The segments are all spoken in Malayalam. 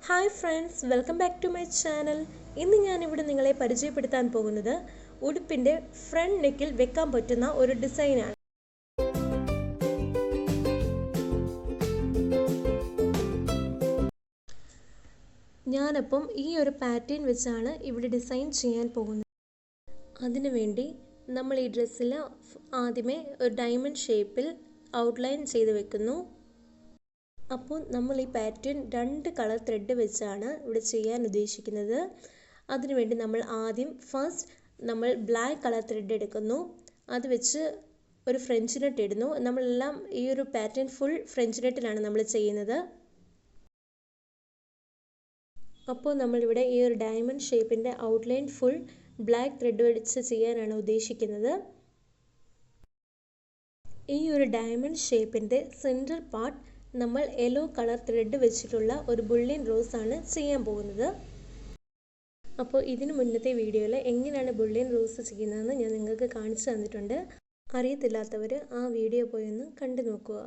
Hi friends, welcome back to my channel. ഇന്ന് ഞാനിവിടെ നിങ്ങളെ പരിചയപ്പെടുത്താൻ പോകുന്നത് ഉടുപ്പിൻ്റെ ഫ്രണ്ട് നെക്കിൽ വെക്കാൻ പറ്റുന്ന ഒരു ഡിസൈനാണ്. ഞാനപ്പം ഈ ഒരു പാറ്റേൺ വെച്ചാണ് ഇവിടെ ഡിസൈൻ ചെയ്യാൻ പോകുന്നത്. അതിനുവേണ്ടി നമ്മൾ ഈ ഡ്രസ്സിൽ ആദ്യമേ ഒരു ഡയമണ്ട് ഷേപ്പിൽ ഔട്ട്ലൈൻ ചെയ്ത് വെക്കുന്നു. അപ്പോൾ നമ്മൾ ഈ പാറ്റേൺ 2 കളർ ത്രെഡ് വെച്ചാണ് ഇവിടെ ചെയ്യാൻ ഉദ്ദേശിക്കുന്നത്. അതിനുവേണ്ടി നമ്മൾ ആദ്യം നമ്മൾ ബ്ലാക്ക് കളർ ത്രെഡ് എടുക്കുന്നു. അത് വെച്ച് ഒരു ഫ്രഞ്ച് നെറ്റ് ഇടുന്നു. നമ്മളെല്ലാം ഈ ഒരു പാറ്റേൺ ഫുൾ ഫ്രഞ്ച് നെറ്റിലാണ് നമ്മൾ ചെയ്യുന്നത്. അപ്പോൾ നമ്മളിവിടെ ഈ ഒരു ഡയമണ്ട് ഷേപ്പിൻ്റെ ഔട്ട്ലൈൻ ഫുൾ ബ്ലാക്ക് ത്രെഡ് വെച്ച് ചെയ്യാനാണ് ഉദ്ദേശിക്കുന്നത്. ഈ ഒരു ഡയമണ്ട് ഷേപ്പിൻ്റെ സെൻറ്റർ പാർട്ട് നമ്മൾ യെല്ലോ കളർ ത്രെഡ് വെച്ചിട്ടുള്ള ഒരു ബുള്ളിയൻ റോസ് ആണ് ചെയ്യാൻ പോകുന്നത്. അപ്പോൾ ഇതിന് മുന്നത്തെ വീഡിയോയിൽ എങ്ങനെയാണ് ബുള്ളിയൻ റോസ് ചെയ്യുന്നതെന്ന് ഞാൻ നിങ്ങൾക്ക് കാണിച്ചു തന്നിട്ടുണ്ട്. അറിയത്തില്ലാത്തവർ ആ വീഡിയോ പോയി ഒന്ന് കണ്ടു നോക്കുക.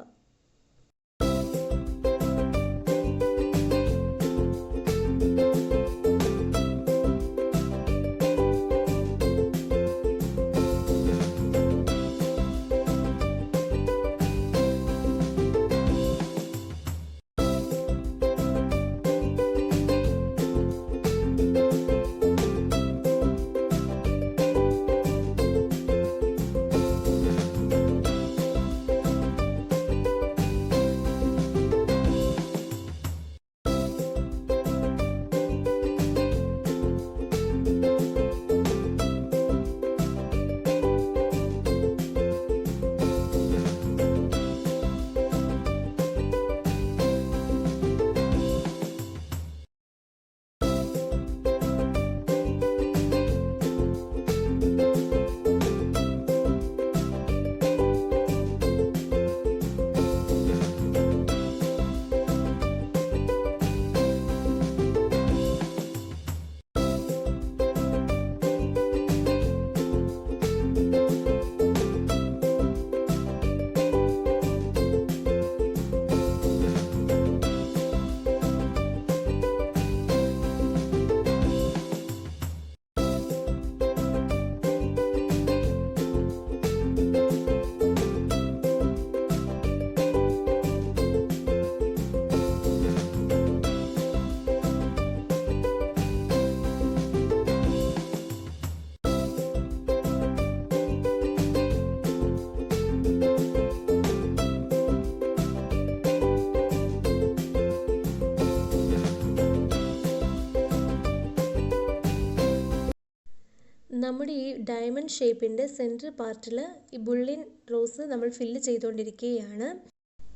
നമ്മുടെ ഈ ഡയമണ്ട് ഷേപ്പിൻ്റെ സെൻറ്റർ പാർട്ടിൽ ഈ ബുള്ളിയൻ റോസ് നമ്മൾ ഫില്ല് ചെയ്തുകൊണ്ടിരിക്കുകയാണ്.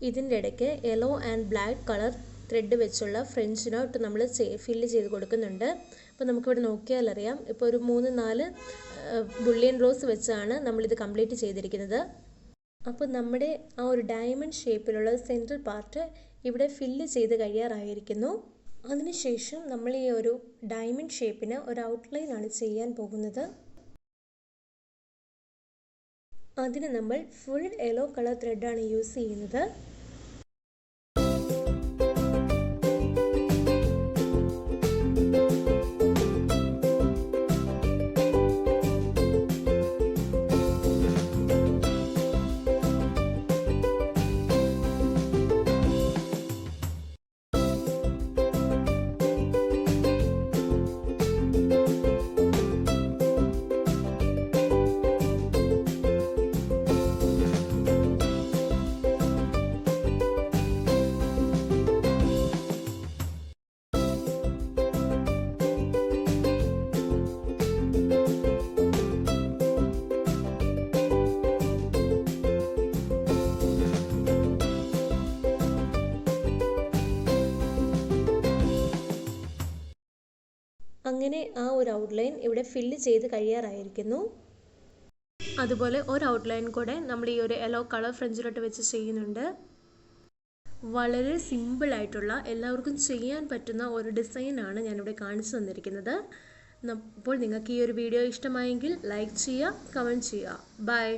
ഇതിൻ്റെ ഇടയ്ക്ക് yellow and black colour thread വെച്ചുള്ള ഫ്രഞ്ച് നോട്ട് നമ്മൾ ഫില്ല് ചെയ്ത് കൊടുക്കുന്നുണ്ട്. അപ്പോൾ നമുക്കിവിടെ നോക്കിയാൽ അറിയാം, ഇപ്പോൾ ഒരു 3-4 ബുള്ളിയൻ റോസ് വെച്ചാണ് നമ്മളിത് കംപ്ലീറ്റ് ചെയ്തിരിക്കുന്നത്. അപ്പോൾ നമ്മുടെ ആ ഒരു ഡയമണ്ട് ഷേപ്പിലുള്ള സെൻറ്റർ പാർട്ട് ഇവിടെ ഫില്ല് ചെയ്ത് കഴിയാറായിരിക്കുന്നു. അതിനുശേഷം നമ്മൾ ഈ ഒരു ഡയമണ്ട് ഷേപ്പിന് ഒരു ഔട്ട്ലൈൻ ആണ് ചെയ്യാൻ പോകുന്നത്. അതിന് നമ്മൾ ഫുൾ യെല്ലോ കളർ ത്രെഡാണ് യൂസ് ചെയ്യുന്നത്. അങ്ങനെ ആ ഒരു ഔട്ട്ലൈൻ ഇവിടെ ഫില്ല് ചെയ്ത് കഴിയാറായിരിക്കുന്നു. അതുപോലെ ഒരു ഔട്ട്ലൈൻ കൂടെ നമ്മൾ ഈ ഒരു യെല്ലോ കളർ ഫ്രഞ്ച് നോട്ട് വെച്ച് ചെയ്യുന്നുണ്ട്. വളരെ സിമ്പിളായിട്ടുള്ള എല്ലാവർക്കും ചെയ്യാൻ പറ്റുന്ന ഒരു ഡിസൈനാണ് ഞാനിവിടെ കാണിച്ചു തന്നിരിക്കുന്നത്. അപ്പോൾ നിങ്ങൾക്ക് ഈ ഒരു വീഡിയോ ഇഷ്ടമായെങ്കിൽ ലൈക്ക് ചെയ്യുക, കമൻറ്റ് ചെയ്യുക. ബൈ.